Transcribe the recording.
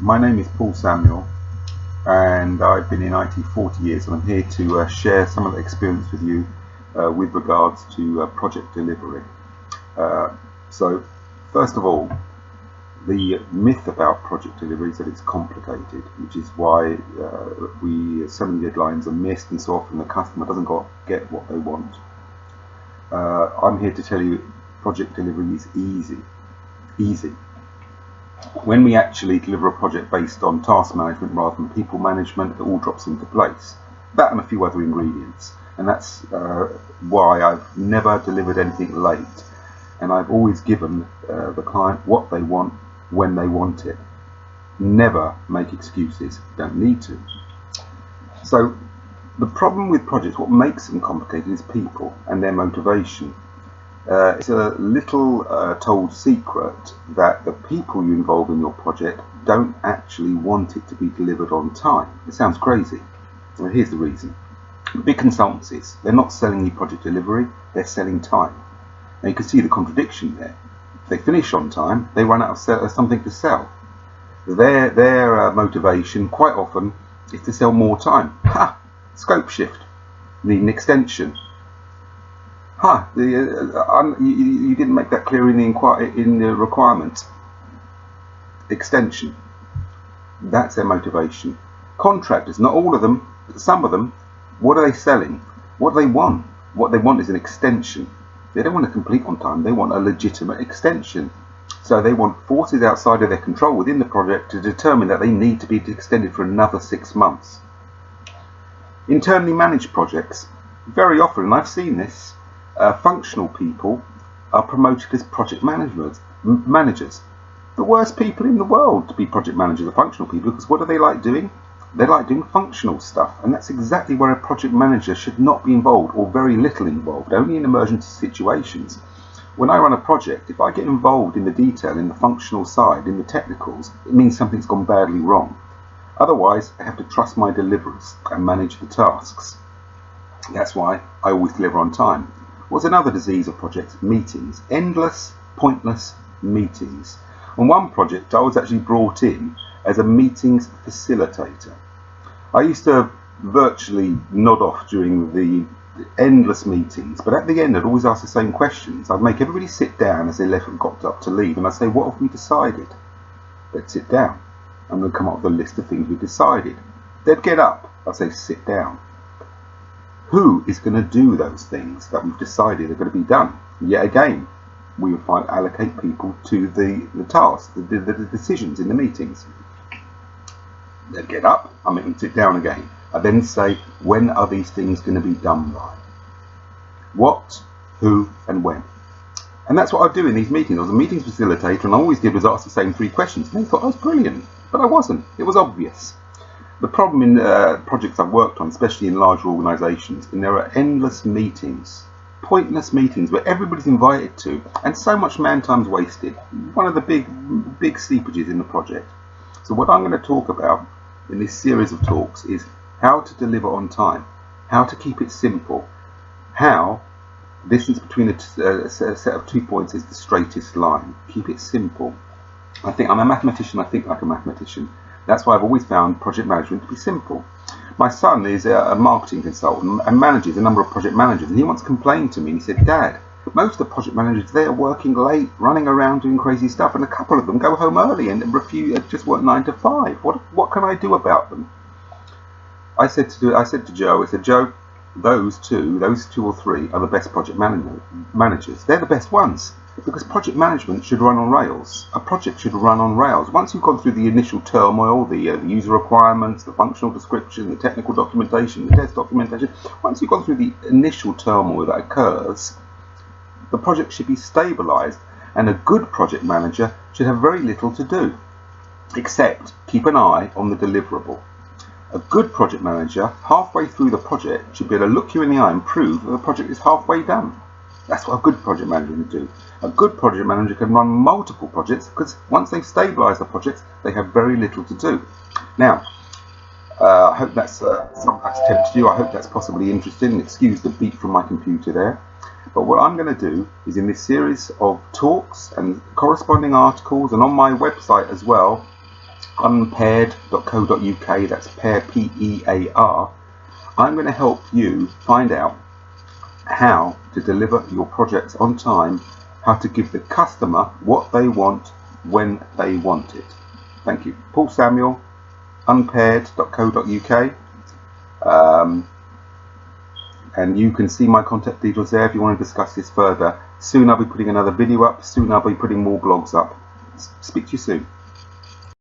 My name is Paul Samuel, and I've been in IT 40 years, and I'm here to share some of the experience with you with regards to project delivery. So first of all, the myth about project delivery is that it's complicated, which is why so many deadlines are missed, and so often the customer doesn't get what they want. I'm here to tell you project delivery is easy. When we actually deliver a project based on task management rather than people management, it all drops into place. That and a few other ingredients. And that's why I've never delivered anything late. And I've always given the client what they want when they want it. Never make excuses. Don't need to. So the problem with projects, what makes them complicated, is people and their motivation. It's a little told secret that the people you involve in your project don't actually want it to be delivered on time. It sounds crazy. Well, here's the reason. Big consultancies, they're not selling you project delivery, they're selling time. Now you can see the contradiction there. If they finish on time, they run out of something to sell. Their motivation quite often is to sell more time. Ha! Scope shift. Need an extension. You didn't make that clear in the requirement. Extension. That's their motivation. Contractors, not all of them, but some of them, what are they selling? What do they want? What they want is an extension. They don't want to complete on time, they want a legitimate extension. So they want forces outside of their control within the project to determine that they need to be extended for another 6 months. Internally managed projects, very often, and I've seen this, functional people are promoted as project managers. The worst people in the world to be project managers are functional people, because what do they like doing? They like doing functional stuff, and that's exactly where a project manager should not be involved, or very little involved, only in emergency situations. When I run a project, if I get involved in the detail, in the functional side, in the technicals, it means something's gone badly wrong. Otherwise, I have to trust my deliverers and manage the tasks. That's why I always deliver on time. What's another disease of projects? Meetings. Endless, pointless meetings. On one project, I was actually brought in as a meetings facilitator. I used to virtually nod off during the endless meetings, but at the end I'd always ask the same questions. I'd make everybody sit down as they got up to leave, and I'd say, what have we decided? They'd sit down. I'm going to come up with a list of things we decided. They'd get up. I'd say, sit down. Who is going to do those things that we've decided are going to be done? Yet again, we would allocate people to the tasks, the decisions in the meetings. They'd get up, I make them sit down again. I then say, when are these things going to be done by? What, who, and when? And that's what I do in these meetings. I was a meetings facilitator, and all I always did was ask the same 3 questions. And they thought I was brilliant, but I wasn't. It was obvious. The problem in projects I've worked on, especially in larger organisations, and there are endless meetings, pointless meetings where everybody's invited to, and so much man time's wasted. One of the big sleepages in the project. So what I'm going to talk about in this series of talks is how to deliver on time, how to keep it simple, how distance between a set of 2 points is the straightest line. Keep it simple. I'm a mathematician, I think like a mathematician. That's why I've always found project management to be simple. My son is a marketing consultant and manages a number of project managers, and he once complained to me, and he said, Dad, most of the project managers, they're working late, running around doing crazy stuff, and a couple of them go home early and just work 9 to 5. What can I do about them? I said to Joe, Joe, those two or three are the best project managers. They're the best ones. Because project management should run on rails. A project should run on rails. Once you've gone through the initial turmoil, the user requirements, the functional description, the technical documentation, the test documentation, once you've gone through the initial turmoil that occurs, the project should be stabilised, and a good project manager should have very little to do, except keep an eye on the deliverable. A good project manager, halfway through the project, should be able to look you in the eye and prove that the project is halfway done. That's what a good project manager can do. A good project manager can run multiple projects, because once they've stabilised the projects, they have very little to do. Now, I hope that's tempted you. I hope that's possibly interesting. Excuse the beep from my computer there. But what I'm going to do is, in this series of talks and corresponding articles, and on my website as well, unpaired.co.uk, that's pair, P-E-A-R, I'm going to help you find out how to deliver your projects on time, how to give the customer what they want when they want it. Thank you. Paul Samuel, unpaired.co.uk. And you can see my contact details there if you want to discuss this further. Soon I'll be putting another video up. Soon I'll be putting more blogs up. Speak to you soon.